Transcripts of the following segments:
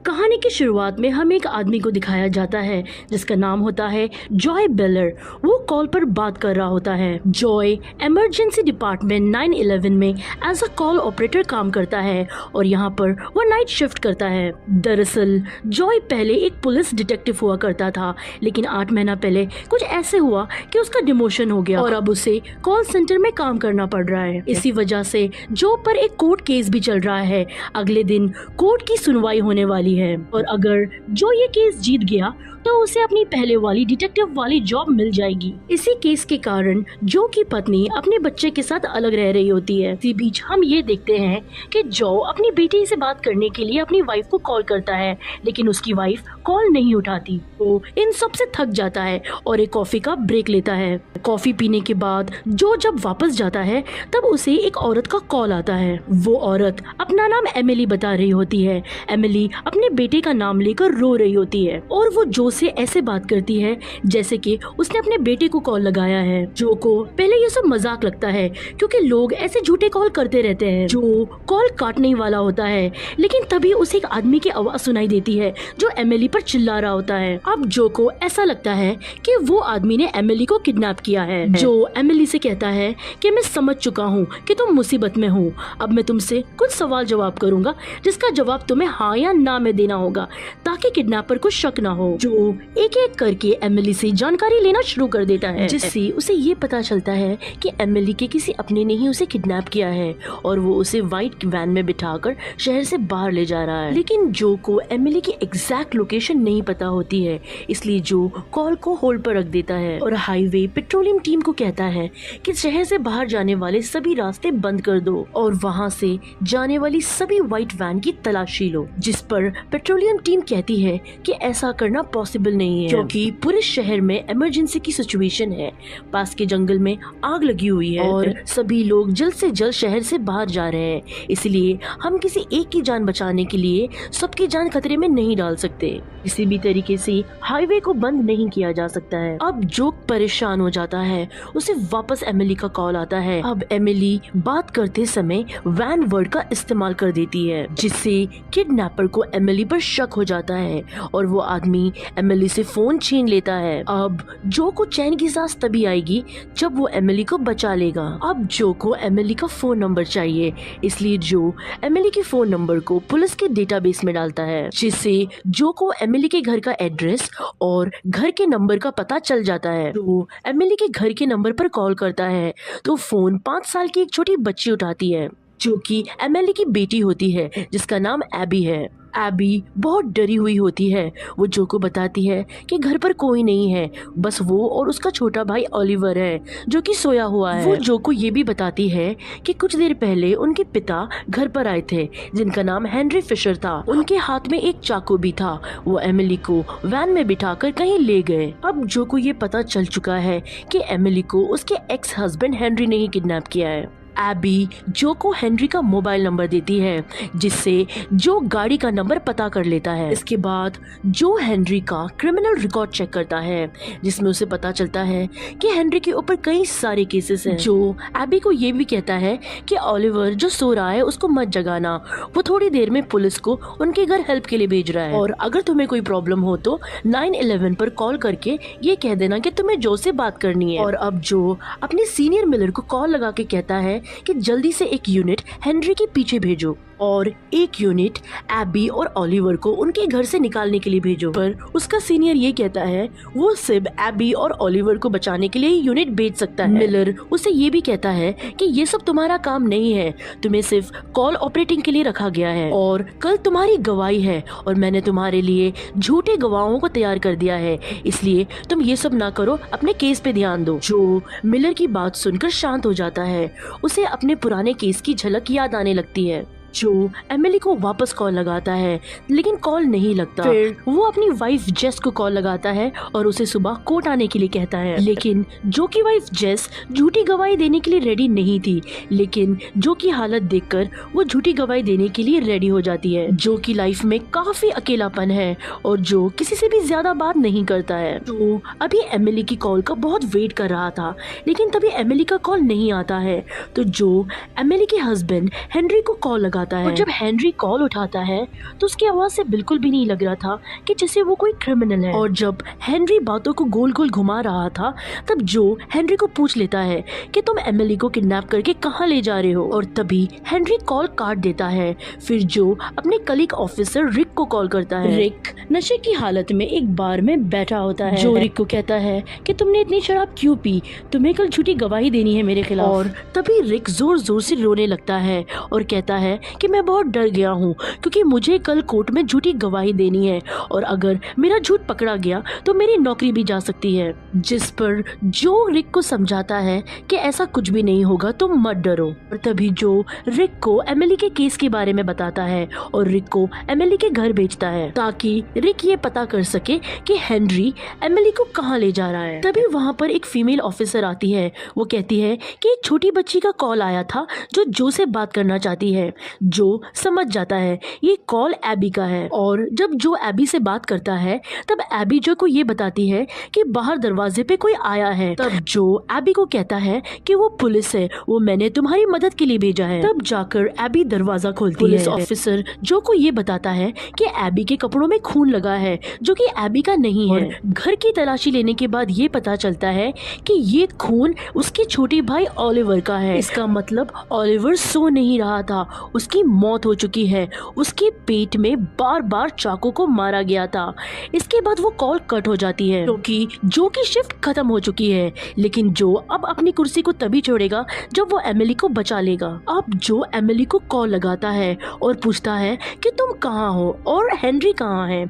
कहानी की शुरुआत में हमें एक आदमी को दिखाया जाता है जिसका नाम होता है जॉय बेलर। वो कॉल पर बात कर रहा होता है। जॉय इमरजेंसी डिपार्टमेंट 911 में एज अ कॉल ऑपरेटर काम करता है और यहाँ पर वो नाइट शिफ्ट करता है। दरअसल जॉय पहले एक पुलिस डिटेक्टिव हुआ करता था, लेकिन 8 महीना पहले कुछ ऐसे हुआ कि उसका डिमोशन हो गया और अब उसे कॉल सेंटर में काम करना पड़ रहा है। इसी वजह से जॉ पर एक कोर्ट केस भी चल रहा है। अगले दिन कोर्ट की सुनवाई होने वाली है और अगर जो ये केस जीत गया तो उसे अपनी पहले वाली डिटेक्टिव वाली जॉब मिल जाएगी। इसी केस के कारण जो की पत्नी अपने बच्चे के साथ अलग रह रही होती है। इसी बीच हम ये देखते हैं कि जो अपनी बेटी से बात करने के लिए अपनी वाइफ को कॉल करता है, लेकिन उसकी वाइफ कॉल नहीं उठाती। वो इन सब से थक जाता है और एक कॉफी का ब्रेक लेता है। कॉफी पीने के बाद जो जब वापस जाता है तब उसे एक औरत का कॉल आता है। वो औरत अपना नाम एमिली बता रही होती है। एमिली अपने बेटे का नाम लेकर रो रही होती है और वो जो से ऐसे बात करती है जैसे कि उसने अपने बेटे को कॉल लगाया है। जो को पहले ये सब मजाक लगता है क्योंकि लोग ऐसे झूठे कॉल करते रहते हैं। जो कॉल काटने वाला होता है, लेकिन तभी उसे एक आदमी की आवाज सुनाई देती है जो एमिली पर चिल्ला रहा होता है। अब जो को ऐसा लगता है कि वो आदमी ने एमिली को किडनैप किया है। जो एमिली से कहता है कि मैं समझ चुका हूँ कि तुम मुसीबत में हो। अब मैं तुमसे कुछ सवाल जवाब करूंगा जिसका जवाब तुम्हें हाँ या ना में देना होगा ताकि किडनैपर को शक ना हो। जो एक एक करके एमिली से जानकारी लेना शुरू कर देता है, जिससे उसे ये पता चलता है कि एमिली के किसी अपने ने ही उसे किडनैप किया है और वो उसे व्हाइट वैन में बिठाकर शहर से बाहर ले जा रहा है। लेकिन जो को एमिली की एग्जैक्ट लोकेशन नहीं पता होती है, इसलिए जो कॉल को होल्ड पर रख देता है और हाईवे पेट्रोलियम टीम को कहता है कि शहर से बाहर जाने वाले सभी रास्ते बंद कर दो और वहाँ से जाने वाली सभी व्हाइट वैन की तलाशी लो। जिस पर पेट्रोलियम टीम कहती है कि ऐसा करना पॉसिबल नहीं है क्योंकि पूरे शहर में इमरजेंसी की सिचुएशन है। पास के जंगल में आग लगी हुई है और सभी लोग जल्द से जल्द शहर से बाहर जा रहे हैं, इसलिए हम किसी एक की जान बचाने के लिए सबकी जान खतरे में नहीं डाल सकते। किसी भी तरीके से हाईवे को बंद नहीं किया जा सकता है। अब जो परेशान हो जाता है उसे वापस एमिली का कॉल आता है। अब एमिली बात करते समय वैन वर्ड का इस्तेमाल कर देती है, जिससे किडनैपर को एमिली पर शक हो जाता है और वो आदमी एमिली से फोन छीन लेता है। अब जो को चैन की सांस तभी आएगी जब वो एमिली को बचा लेगा। अब जो को एमिली का फोन नंबर चाहिए, इसलिए जो एमिली के फोन नंबर को पुलिस के डेटाबेस में डालता है, जिससे जो को एमिली के घर का एड्रेस और घर के नंबर का पता चल जाता है। तो एमिली के घर के नंबर पर कॉल करता है तो फोन 5 साल की एक छोटी बच्ची उठाती है जो कि एमिली की बेटी होती है जिसका नाम एबी है। एबी बहुत डरी हुई होती है। वो जो को बताती है कि घर पर कोई नहीं है, बस वो और उसका छोटा भाई ओलिवर है जो कि सोया हुआ है। वो जो को ये भी बताती है कि कुछ देर पहले उनके पिता घर पर आए थे जिनका नाम हेनरी फिशर था। उनके हाथ में एक चाकू भी था। वो एमिली को वैन में बिठाकर कहीं ले गए। अब जो को ये पता चल चुका है कि एमिली को उसके एक्स हस्बैंड हेनरी ने ही किडनैप किया है। एबी जो को हेनरी का मोबाइल नंबर देती है, जिससे जो गाड़ी का नंबर पता कर लेता है। इसके बाद जो हेनरी का क्रिमिनल रिकॉर्ड चेक करता है, जिसमें उसे पता चलता है कि हेनरी के ऊपर कई सारे केसेस हैं। जो एबी को ये भी कहता है कि ओलिवर जो सो रहा है उसको मत जगाना, वो थोड़ी देर में पुलिस को उनके घर हेल्प के लिए भेज रहा है और अगर तुम्हें कोई प्रॉब्लम हो तो 911 पर कॉल करके ये कह देना कि तुम्हें जो से बात करनी है। और अब जो अपने सीनियर मिलर को कॉल लगा के कहता है कि जल्दी से एक यूनिट हेनरी के पीछे भेजो और एक यूनिट एबी और ओलिवर को उनके घर से निकालने के लिए भेजो। पर उसका सीनियर ये कहता है वो सिर्फ एबी और ओलिवर को बचाने के लिए यूनिट भेज सकता है। मिलर उसे ये भी कहता है कि ये सब तुम्हारा काम नहीं है, तुम्हें सिर्फ कॉल ऑपरेटिंग के लिए रखा गया है और कल तुम्हारी गवाही है और मैंने तुम्हारे लिए झूठे गवाहों को तैयार कर दिया है, इसलिए तुम ये सब ना करो, अपने केस पे ध्यान दो। जो मिलर की बात सुनकर शांत हो जाता है। उसे अपने पुराने केस की झलक याद आने लगती है। जो एमिली को वापस कॉल लगाता है, लेकिन कॉल नहीं लगता। फिर वो अपनी वाइफ जेस को कॉल लगाता है और उसे सुबह कोर्ट आने के लिए कहता है, लेकिन जो की वाइफ जेस झूठी गवाही देने के लिए रेडी नहीं थी, लेकिन जो की हालत देखकर वो झूठी गवाही देने के लिए रेडी हो जाती है। जो की लाइफ में काफी अकेलापन है और जो किसी से भी ज्यादा बात नहीं करता है। तो अभी एमिली की कॉल का बहुत वेट कर रहा था, लेकिन तभी एमिली का कॉल नहीं आता है। तो जो एमिली के हस्बैंड हेनरी को कॉल लगा लगाता है। और जब हेनरी कॉल उठाता है तो उसकी आवाज से बिल्कुल भी नहीं लग रहा था कि जैसे वो कोई क्रिमिनल है। और जब हेनरी बातों को गोल गोल घुमा रहा था तब जो हेनरी को पूछ लेता है कि तुम एमिली को किडनैप करके कहाँ ले जा रहे हो। और तभी हेनरी कॉल काट देता है। फिर जो अपने कलीग ऑफिसर रिक को कॉल करता है। रिक नशे की हालत में एक बार में बैठा होता है। जो रिक को कहता है कि तुमने इतनी शराब क्यों पी, तुम्हें कल झूठी गवाही देनी है मेरे खिलाफ। और तभी रिक जोर जोर से रोने लगता है और कहता है कि मैं बहुत डर गया हूँ क्योंकि मुझे कल कोर्ट में झूठी गवाही देनी है और अगर मेरा झूठ पकड़ा गया तो मेरी नौकरी भी जा सकती है। जिस पर जो रिक को समझाता है कि ऐसा कुछ भी नहीं होगा, तुम मत डरो। और तभी जो रिक को एमिली के केस के बारे में बताता है और रिक को एमिली के घर भेजता है ताकि रिक ये पता कर सके कि हेनरी एमिली को कहाँ ले जा रहा है। तभी वहाँ पर एक फीमेल ऑफिसर आती है। वो कहती है कि एक छोटी बच्ची का कॉल आया था जो से बात करना चाहती है। जो समझ जाता है ये कॉल एबी का है। और जब जो एबी से बात करता है तब एबी जो को ये बताती है कि बाहर दरवाजे पे कोई आया है। तब जो एबी को कहता है कि वो पुलिस है, वो मैंने तुम्हारी मदद के लिए भेजा है। तब जाकर एबी दरवाजा खोलती है। पुलिस ऑफिसर जो को ये बताता है कि एबी के कपड़ों में खून लगा है जो कि एबी का नहीं है। घर की तलाशी लेने के बाद ये पता चलता है कि ये खून उसके छोटे भाई ओलिवर का है। इसका मतलब ओलिवर सो नहीं रहा था, उसकी मौत हो चुकी है। उसके पेट में बार बार चाकू को मारा गया था। इसके बाद वो कॉल कट हो जाती है क्योंकि जो की शिफ्ट खत्म हो चुकी है। लेकिन जो अब अपनी कुर्सी को तभी छोड़ेगा जब वो एमिली को बचा लेगा। अब जो एमिली को कॉल लगाता है और पूछता है कि तुम कहाँ हो और हेनरी कहाँ है।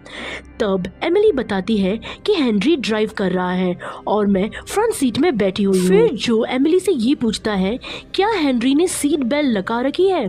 तब एमिली बताती है कि हेनरी ड्राइव कर रहा है और मैं फ्रंट सीट में बैठी हुई हूँ। फिर जो एमिली से ये पूछता है क्या हेनरी ने सीट बेल्ट लगा रखी है।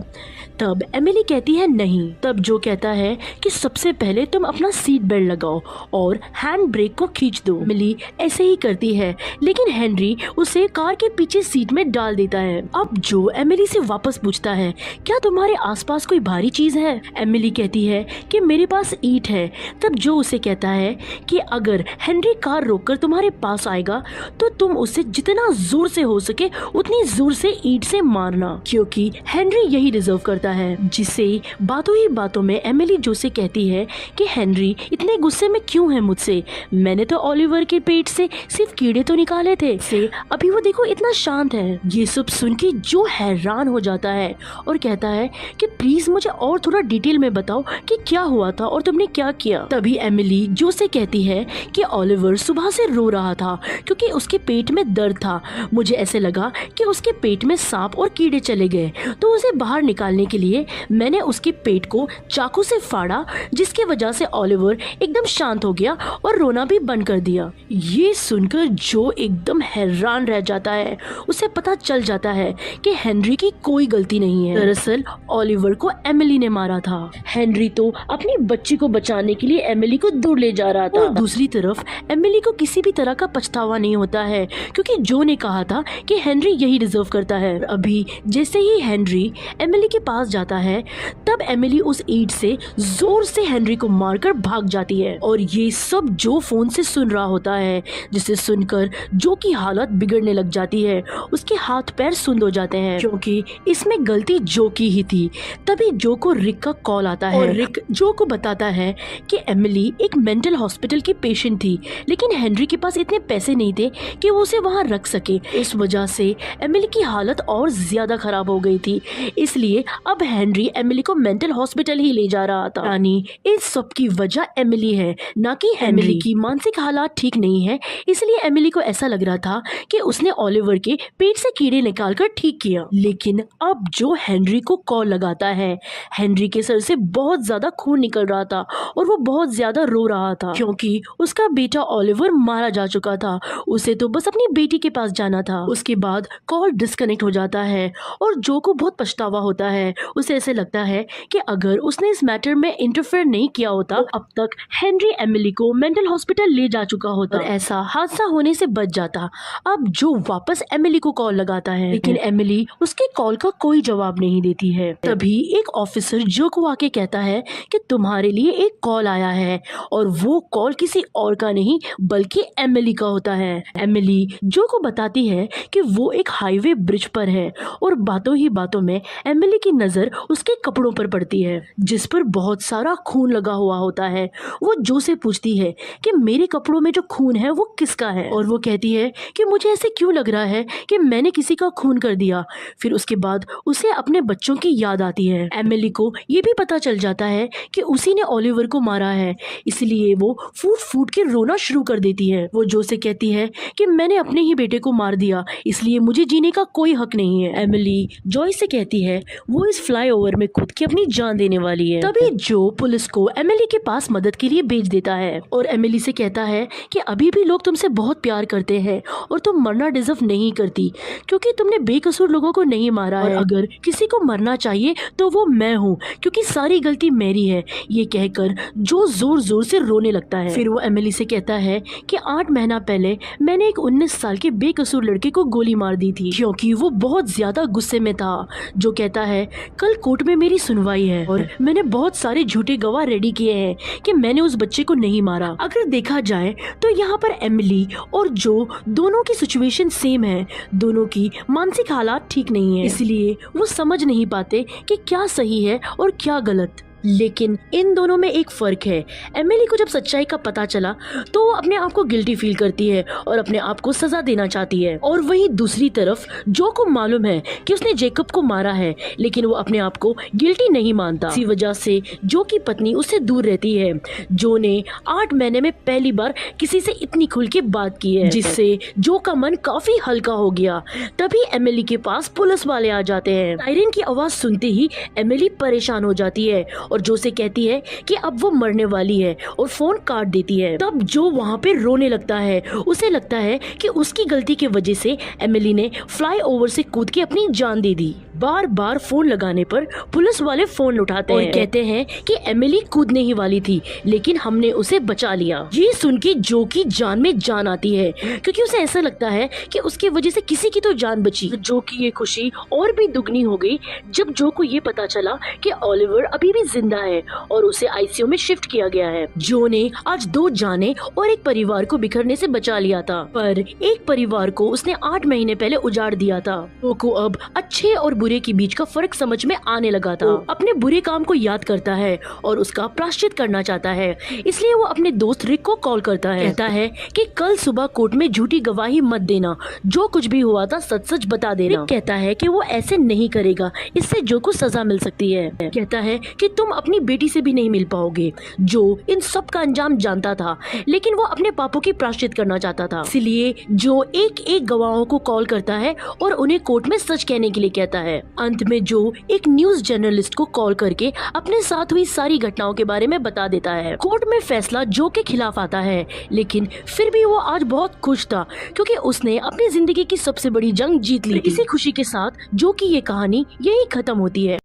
तब एमिली कहती है नहीं। तब जो कहता है कि सबसे पहले तुम अपना सीट बेल्ट लगाओ और हैंड ब्रेक को खींच दो। एमिली ऐसे ही करती है लेकिन हेनरी उसे कार के पीछे सीट में डाल देता है। अब जो एमिली से वापस पूछता है क्या तुम्हारे आसपास कोई भारी चीज है। एमिली कहती है कि मेरे पास ईंट है। तब जो उसे कहता है कि अगर हेनरी कार रोककर तुम्हारे पास आएगा तो तुम उसे जितना जोर से हो सके उतनी जोर से ईंट से मारना क्योंकि हेनरी यही डिजर्व करता है। जिससे बातों ही बातों में एमिली जो से कहती है कि हेनरी इतने गुस्से में क्यों है मुझसे, मैंने तो ओलिवर के पेट से सिर्फ कीड़े तो निकाले थे, से अभी वो देखो इतना शांत है। ये सब सुन के जो हैरान हो जाता है और कहता है कि प्लीज मुझे और थोड़ा डिटेल में बताओ कि क्या हुआ था और तुमने क्या किया। तभी एमिली जो से कहती है कि ओलिवर सुबह से रो रहा था क्योंकि उसके पेट में दर्द था। मुझे ऐसे लगा कि उसके पेट में सांप और कीड़े चले गए तो उसे बाहर निकालने के लिए मैंने उसके पेट को चाकू से फाड़ा जिसकी वजह से ओलिवर एकदम शांत हो गया और रोना भी बंद कर दिया। ये सुनकर जो एकदम हैरान रह जाता है। उसे पता चल जाता है कि हेनरी की कोई गलती नहीं है। दरअसल ओलिवर को एमिली ने मारा था। हेनरी तो अपनी बच्ची को बचाने के लिए एमिली को दूर ले जा रहा था। और दूसरी तरफ एमिली को किसी भी तरह का पछतावा नहीं होता है क्योंकि जो ने कहा था कि हेनरी यही डिजर्व करता है। अभी जैसे ही हेनरी एमिली के पास जाता है तब एमिली उस ईंट से जोर से हेनरी को मारकर भाग जाती है। और ये सब जो फोन से सुन रहा होता है जिसे सुनकर जो की हालत बिगड़ने लग जाती है। उसके हाथ पैर सुंद हो जाते हैं क्योंकि इसमें गलती जो की ही थी। तभी जो को रिक का कॉल आता है और रिक जो को बताता है कि एमिली एक मेंटल हॉस्पिटल की पेशेंट थी लेकिन हेनरी के पास इतने पैसे नहीं थे कि वो उसे वहां रख सके। इस वजह से एमिली की हालत और ज्यादा खराब हो गई थी, इसलिए अब हेनरी एमिली को मेंटल हॉस्पिटल ही ले जा रहा था। यानी इस सब की वजह एमिली है, ना कि एमिली की मानसिक हालात ठीक नहीं है। इसलिए एमिली को ऐसा लग रहा था कि उसने ओलिवर के पेट से कीड़े निकालकर ठीक किया। लेकिन अब जो हेनरी को कॉल लगाता है, हेनरी के सर से बहुत ज्यादा खून निकल रहा था और वो बहुत ज्यादा रो रहा था क्योंकि उसका बेटा ओलिवर मारा जा चुका था। उसे तो बस अपनी बेटी के पास जाना था। उसके बाद कॉल डिस्कनेक्ट हो जाता है और जो को बहुत पछतावा होता है। उसे ऐसे लगता है कि अगर उसने इस मैटर में इंटरफेयर नहीं किया होता तो अब तक हेनरी एमिली को मेंटल हॉस्पिटल ले जा चुका होता और ऐसा हादसा होने से बच जाता। अब जो वापस एमिली को कॉल लगाता है लेकिन एमिली उसके कॉल का कोई जवाब नहीं देती है। तभी एक ऑफिसर जो को आके कहता है कि तुम्हारे लिए एक कॉल आया है और वो कॉल किसी और का नहीं बल्कि एमिली का होता है। एमिली जो को बताती है कि वो एक हाईवे ब्रिज पर है और बातों ही बातों में एमिली की नजर उसके कपड़ों पर पड़ती है जिस पर बहुत सारा खून लगा हुआ होता है। वो जो से पूछती है कि मेरे कपड़ों में जो खून है वो किसका है, और वो कहती है कि मुझे ऐसे क्यों लग रहा है कि मैंने किसी का खून कर दिया। फिर उसके बाद उसे अपने बच्चों की याद आती है। एमिली को ये भी पता चल जाता है कि उसी ने ओलिवर को मारा है, इसलिए वो फूट फूट के रोना शुरू कर देती है। वो जो से कहती है कि मैंने अपने ही बेटे को मार दिया, इसलिए मुझे जीने का कोई हक नहीं है। एमिली जॉय से कहती है वो इस फ्लाईओवर में कूद के अपनी जान देने वाली है। तभी जो पुलिस को एमिली के पास मदद के लिए भेज देता है और एमिली से कहता है कि अभी भी लोग तुमसे बहुत प्यार करते हैं और तुम मरना डिजर्व नहीं करती क्योंकि तुमने बेकसूर लोगों को नहीं मारा है। अगर किसी को मरना चाहिए तो वो मैं हूँ क्योंकि सारी गलती मेरी है। ये कहकर जो जोर जोर से रोने लगता है। फिर वो एमिली से कहता है कि 8 महीना पहले मैंने एक 19 साल के बेकसूर लड़के को गोली मार दी थी क्योंकि वो बहुत ज्यादा गुस्से में था। जो कहता है कल कोर्ट में मेरी सुनवाई है और मैंने बहुत सारे झूठे गवाह रेडी किए हैं कि मैंने उस बच्चे को नहीं मारा। अगर देखा जाए तो यहाँ पर एमिली और जो दोनों की सिचुएशन सेम है, दोनों की मानसिक हालात ठीक नहीं है, इसलिए वो समझ नहीं पाते कि क्या सही है और क्या गलत। लेकिन इन दोनों में एक फर्क है। एमिली को जब सच्चाई का पता चला तो वो अपने आप को गिल्टी फील करती है और अपने आप को सजा देना चाहती है, और वहीं दूसरी तरफ जो को मालूम है कि उसने जेकब को मारा है लेकिन वो अपने आप को गिल्टी नहीं मानता। इसी वजह से जो की पत्नी उससे दूर रहती है। जो ने 8 महीने में पहली बार किसी से इतनी खुल के बात की है जिससे जो का मन काफी हल्का हो गया। तभी एमिली के पास पुलिस वाले आ जाते हैं। सायरन की आवाज सुनते ही एमिली परेशान हो जाती है और जो से कहती है कि अब वो मरने वाली है और फोन काट देती है। तब जो वहाँ पे रोने लगता है। उसे लगता है कि उसकी गलती की वजह से एमिली ने फ्लाईओवर से कूद के अपनी जान दे दी। बार बार फोन लगाने पर पुलिस वाले फोन उठाते हैं और कहते हैं कि एमिली कूदने ही वाली थी लेकिन हमने उसे बचा लिया। ये सुन के जो की जान में जान आती है क्योंकि उसे ऐसा लगता है कि उसकी वजह से किसी की तो जान बची। जो की ये खुशी और भी दुगनी हो गई जब जो को ये पता चला कि ओलिवर अभी भी जिंदा है और उसे आईसीयू में शिफ्ट किया गया है। जो ने आज 2 जाने और एक परिवार को बिखरने से बचा लिया था, पर एक परिवार को उसने 8 महीने पहले उजाड़ दिया था। जो को अब अच्छे और बुरे के बीच का फर्क समझ में आने लगा था। अपने बुरे काम को याद करता है और उसका प्रायश्चित करना चाहता है, इसलिए वो अपने दोस्त रिक को कॉल करता है। कहता है कि कल सुबह कोर्ट में झूठी गवाही मत देना, जो कुछ भी हुआ था सच सच बता देना। रिक कहता है कि वो ऐसे नहीं करेगा, इससे जो को सजा मिल सकती है। कहता है कि तुम अपनी बेटी से भी नहीं मिल पाओगे। जो इन सब का अंजाम जानता था लेकिन वो अपने पापों की प्रायश्चित करना चाहता था, इसलिए जो एक एक गवाहों को कॉल करता है और उन्हें कोर्ट में सच कहने के लिए कहता है। अंत में जो एक न्यूज जर्नलिस्ट को कॉल करके अपने साथ हुई सारी घटनाओं के बारे में बता देता है। कोर्ट में फैसला जो के खिलाफ आता है लेकिन फिर भी वो आज बहुत खुश था क्योंकि उसने अपनी जिंदगी की सबसे बड़ी जंग जीत ली। इसी खुशी के साथ जो की ये कहानी यही खत्म होती है।